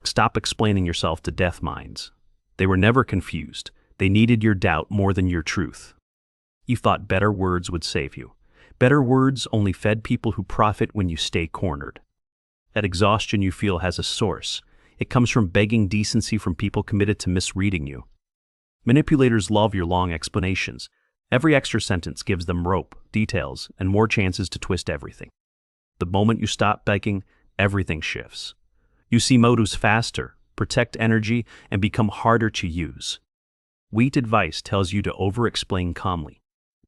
Stop explaining yourself to deaf minds. They were never confused. They needed your doubt more than your truth. You thought better words would save you. Better words only fed people who profit when you stay cornered. That exhaustion you feel has a source. It comes from begging decency from people committed to misreading you. Manipulators love your long explanations. Every extra sentence gives them rope, details, and more chances to twist everything. The moment you stop begging, everything shifts. You see motives faster, protect energy, and become harder to use. Weak advice tells you to over-explain calmly.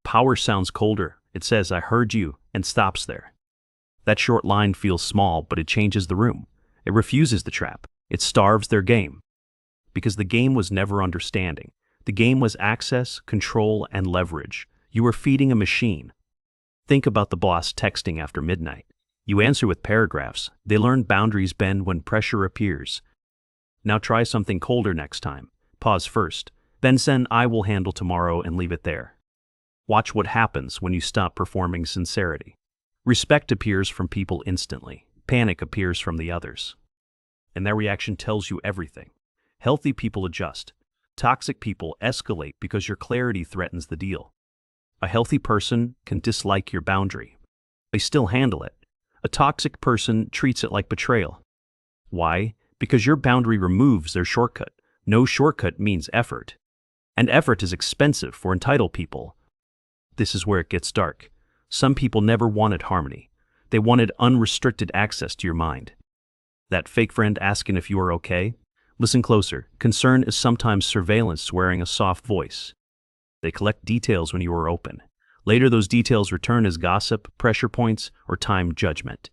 Power sounds colder. It says, "I heard you," and stops there. That short line feels small, but it changes the room. It refuses the trap. It starves their game. Because the game was never understanding. The game was access, control, and leverage. You were feeding a machine. Think about the boss texting after midnight. You answer with paragraphs. They learn boundaries bend when pressure appears. Now try something colder next time. Pause first. Then send "I will handle tomorrow" and leave it there. Watch what happens when you stop performing sincerity. Respect appears from people instantly. Panic appears from the others. And their reaction tells you everything. Healthy people adjust. Toxic people escalate because your clarity threatens the deal. A healthy person can dislike your boundary. They still handle it. A toxic person treats it like betrayal. Why? Because your boundary removes their shortcut. No shortcut means effort. And effort is expensive for entitled people. This is where it gets dark. Some people never wanted harmony. They wanted unrestricted access to your mind. That fake friend asking if you are okay? Listen closer. Concern is sometimes surveillance wearing a soft voice. They collect details when you are open. Later, those details return as gossip, pressure points, or time judgment.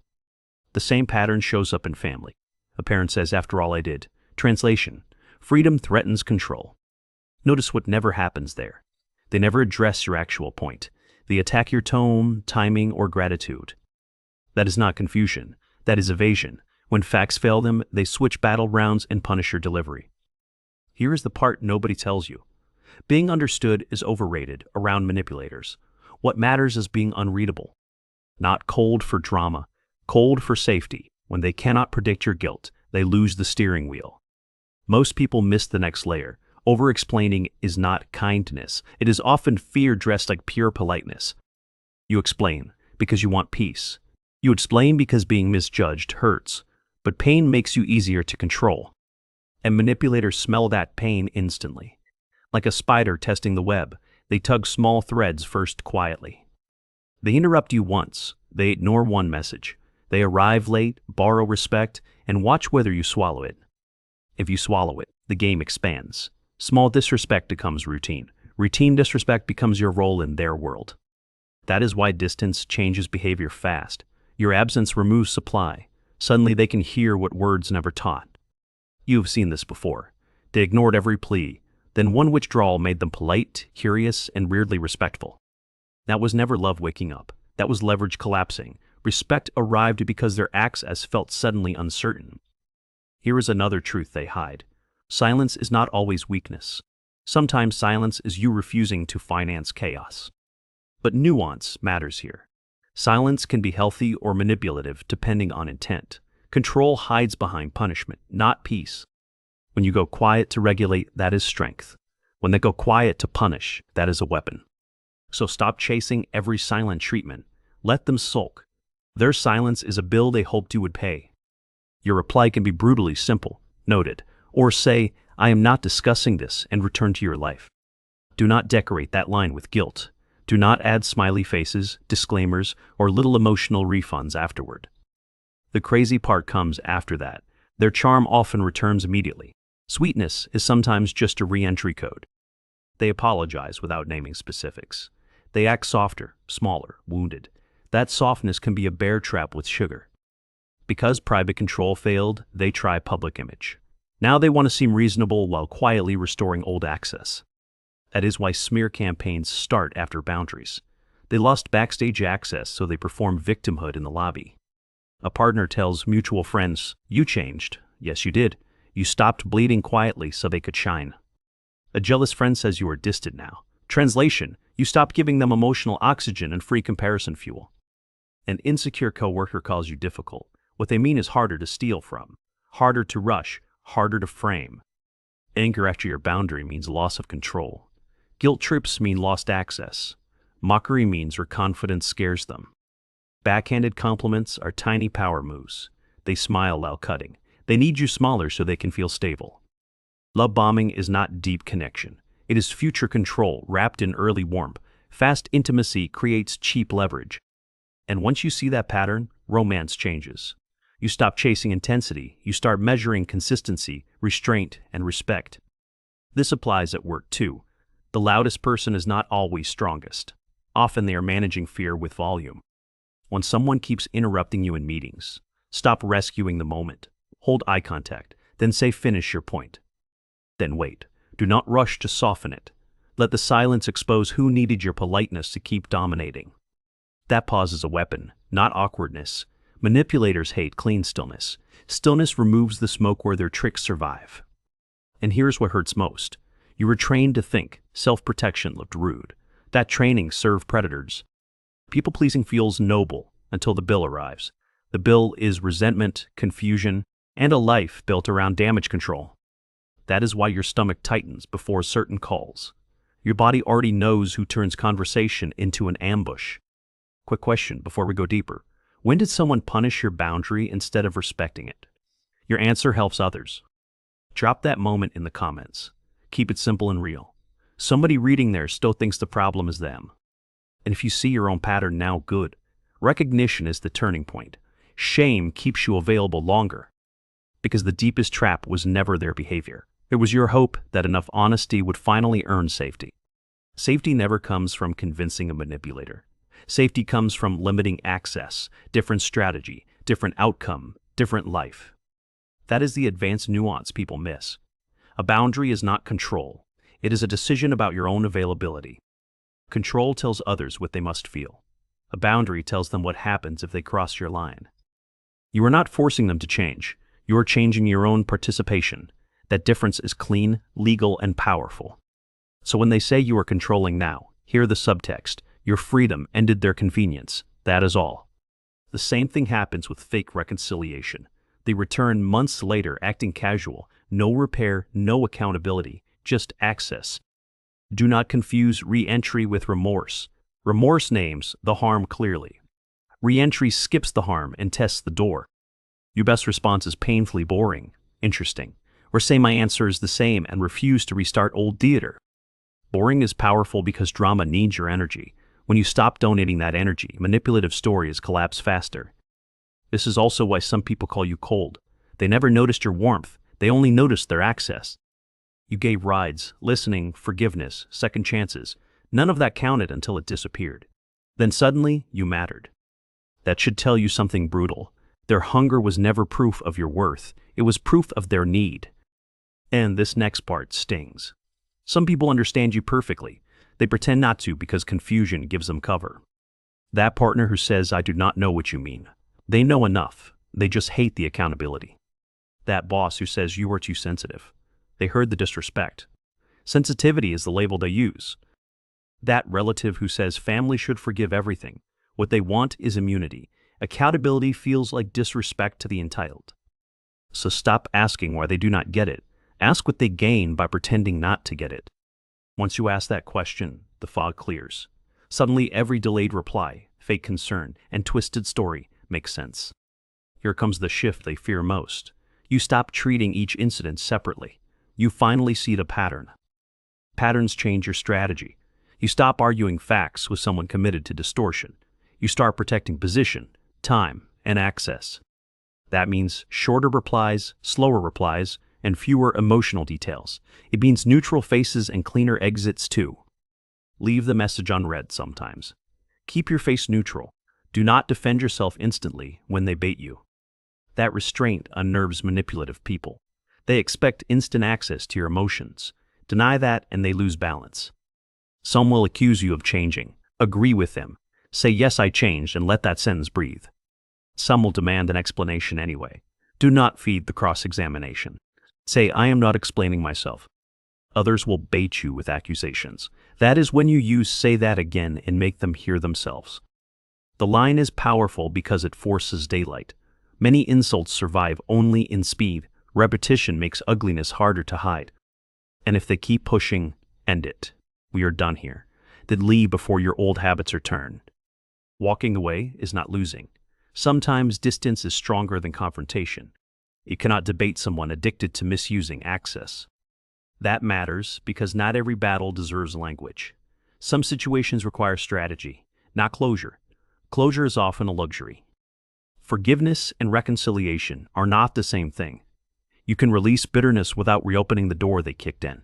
The same pattern shows up in family. A parent says, "After all I did." Translation: freedom threatens control. Notice what never happens there. They never address your actual point. They attack your tone, timing, or gratitude. That is not confusion. That is evasion. When facts fail them, they switch battlegrounds and punish your delivery. Here is the part nobody tells you. Being understood is overrated around manipulators. What matters is being unreadable. Not cold for drama, cold for safety. When they cannot predict your guilt, they lose the steering wheel. Most people miss the next layer. Over-explaining is not kindness. It is often fear dressed like pure politeness. You explain because you want peace. You explain because being misjudged hurts. But pain makes you easier to control. And manipulators smell that pain instantly. Like a spider testing the web, they tug small threads first quietly. They interrupt you once. They ignore one message. They arrive late, borrow respect, and watch whether you swallow it. If you swallow it, the game expands. Small disrespect becomes routine. Routine disrespect becomes your role in their world. That is why distance changes behavior fast. Your absence removes supply. Suddenly they can hear what words never taught. You have seen this before. They ignored every plea. Then one withdrawal made them polite, curious, and weirdly respectful. That was never love waking up. That was leverage collapsing. Respect arrived because their access felt suddenly uncertain. Here is another truth they hide. Silence is not always weakness. Sometimes silence is you refusing to finance chaos. But nuance matters here. Silence can be healthy or manipulative depending on intent. Control hides behind punishment, not peace. When you go quiet to regulate, that is strength. When they go quiet to punish, that is a weapon. So stop chasing every silent treatment. Let them sulk. Their silence is a bill they hoped you would pay. Your reply can be brutally simple, noted, or say, "I am not discussing this," and return to your life. Do not decorate that line with guilt. Do not add smiley faces, disclaimers, or little emotional refunds afterward. The crazy part comes after that. Their charm often returns immediately. Sweetness is sometimes just a re-entry code. They apologize without naming specifics. They act softer, smaller, wounded. That softness can be a bear trap with sugar. Because private control failed, they try public image. Now they want to seem reasonable while quietly restoring old access. That is why smear campaigns start after boundaries. They lost backstage access, so they perform victimhood in the lobby. A partner tells mutual friends, "You changed." Yes, you did. You stopped bleeding quietly so they could shine. A jealous friend says you are distant now. Translation: you stopped giving them emotional oxygen and free comparison fuel. An insecure coworker calls you difficult. What they mean is harder to steal from, harder to rush, harder to frame. Anger after your boundary means loss of control. Guilt trips mean lost access. Mockery means your confidence scares them. Backhanded compliments are tiny power moves. They smile while cutting. They need you smaller so they can feel stable. Love bombing is not deep connection. It is future control wrapped in early warmth. Fast intimacy creates cheap leverage. And once you see that pattern, romance changes. You stop chasing intensity. You start measuring consistency, restraint, and respect. This applies at work too. The loudest person is not always strongest. Often they are managing fear with volume. When someone keeps interrupting you in meetings, stop rescuing the moment. Hold eye contact, then say finish your point. Then wait. Do not rush to soften it. Let the silence expose who needed your politeness to keep dominating. That pause is a weapon, not awkwardness. Manipulators hate clean stillness. Stillness removes the smoke where their tricks survive. And here's what hurts most. You were trained to think self-protection looked rude. That training served predators. People-pleasing feels noble until the bill arrives. The bill is resentment, confusion, and a life built around damage control. That is why your stomach tightens before certain calls. Your body already knows who turns conversation into an ambush. Quick question before we go deeper. When did someone punish your boundary instead of respecting it? Your answer helps others. Drop that moment in the comments. Keep it simple and real. Somebody reading there still thinks the problem is them. And if you see your own pattern now, good. Recognition is the turning point. Shame keeps you available longer. Because the deepest trap was never their behavior. It was your hope that enough honesty would finally earn safety. Safety never comes from convincing a manipulator. Safety comes from limiting access, different strategy, different outcome, different life. That is the advanced nuance people miss. A boundary is not control. It is a decision about your own availability. Control tells others what they must feel. A boundary tells them what happens if they cross your line. You are not forcing them to change. You are changing your own participation. That difference is clean, legal, and powerful. So when they say you are controlling now, hear the subtext. Your freedom ended their convenience. That is all. The same thing happens with fake reconciliation. They return months later acting casual. No repair, no accountability, just access. Do not confuse re-entry with remorse. Remorse names the harm clearly. Re-entry skips the harm and tests the door. Your best response is painfully boring, interesting, or say my answer is the same and refuse to restart old theater. Boring is powerful because drama needs your energy. When you stop donating that energy, manipulative stories collapse faster. This is also why some people call you cold. They never noticed your warmth. They only noticed their access. You gave rides, listening, forgiveness, second chances. None of that counted until it disappeared. Then suddenly, you mattered. That should tell you something brutal. Their hunger was never proof of your worth. It was proof of their need. And this next part stings. Some people understand you perfectly. They pretend not to because confusion gives them cover. That partner who says, I do not know what you mean. They know enough. They just hate the accountability. That boss who says you are too sensitive. They heard the disrespect. Sensitivity is the label they use. That relative who says family should forgive everything. What they want is immunity. Accountability feels like disrespect to the entitled. So stop asking why they do not get it. Ask what they gain by pretending not to get it. Once you ask that question, the fog clears. Suddenly every delayed reply, fake concern, and twisted story makes sense. Here comes the shift they fear most. You stop treating each incident separately. You finally see the pattern. Patterns change your strategy. You stop arguing facts with someone committed to distortion. You start protecting position, time, and access. That means shorter replies, slower replies, and fewer emotional details. It means neutral faces and cleaner exits too. Leave the message unread sometimes. Keep your face neutral. Do not defend yourself instantly when they bait you. That restraint unnerves manipulative people. They expect instant access to your emotions. Deny that and they lose balance. Some will accuse you of changing. Agree with them. Say, yes, I changed, and let that sentence breathe. Some will demand an explanation anyway. Do not feed the cross-examination. Say, I am not explaining myself. Others will bait you with accusations. That is when you use say that again and make them hear themselves. The line is powerful because it forces daylight. Many insults survive only in speed. Repetition makes ugliness harder to hide. And if they keep pushing, end it. We are done here. Then leave before your old habits return. Walking away is not losing. Sometimes distance is stronger than confrontation. You cannot debate someone addicted to misusing access. That matters because not every battle deserves language. Some situations require strategy, not closure. Closure is often a luxury. Forgiveness and reconciliation are not the same thing. You can release bitterness without reopening the door they kicked in.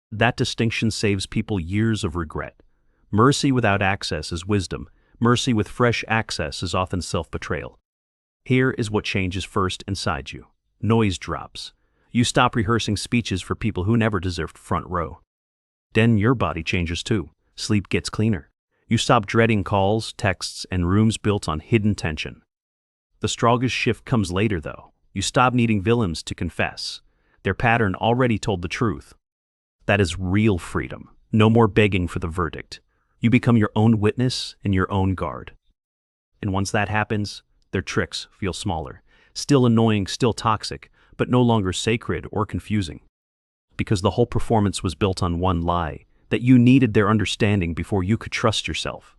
That distinction saves people years of regret. Mercy without access is wisdom. Mercy with fresh access is often self-betrayal. Here is what changes first inside you. Noise drops. You stop rehearsing speeches for people who never deserved front row. Then your body changes too. Sleep gets cleaner. You stop dreading calls, texts, and rooms built on hidden tension. The strongest shift comes later, though. You stop needing villains to confess. Their pattern already told the truth. That is real freedom. No more begging for the verdict. You become your own witness and your own guard. And once that happens, their tricks feel smaller. Still annoying, still toxic, but no longer sacred or confusing. Because the whole performance was built on one lie, that you needed their understanding before you could trust yourself.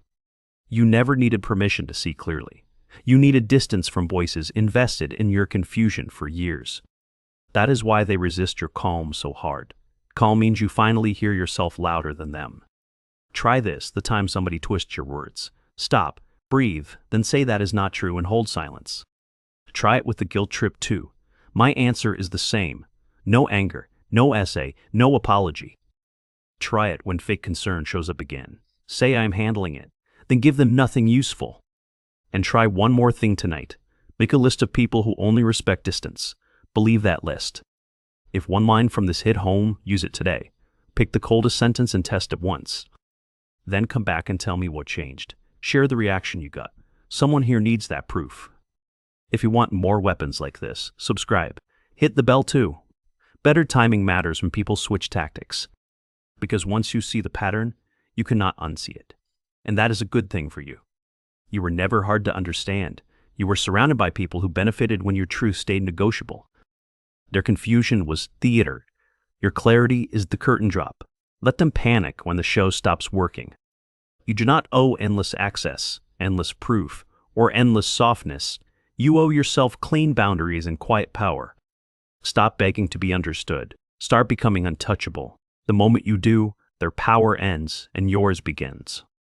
You never needed permission to see clearly. You needed distance from voices invested in your confusion for years. That is why they resist your calm so hard. Calm means you finally hear yourself louder than them. Try this the time somebody twists your words. Stop, breathe, then say that is not true and hold silence. Try it with the guilt trip too. My answer is the same. No anger, no essay, no apology. Try it when fake concern shows up again. Say I'm handling it, then give them nothing useful. And try one more thing tonight. Make a list of people who only respect distance. Believe that list. If one line from this hit home, use it today. Pick the coldest sentence and test it once. Then come back and tell me what changed. Share the reaction you got. Someone here needs that proof. If you want more weapons like this, subscribe. Hit the bell too. Better timing matters when people switch tactics. Because once you see the pattern, you cannot unsee it. And that is a good thing for you. You were never hard to understand. You were surrounded by people who benefited when your truth stayed negotiable. Their confusion was theater. Your clarity is the curtain drop. Let them panic when the show stops working. You do not owe endless access, endless proof, or endless softness. You owe yourself clean boundaries and quiet power. Stop begging to be understood. Start becoming untouchable. The moment you do, their power ends and yours begins.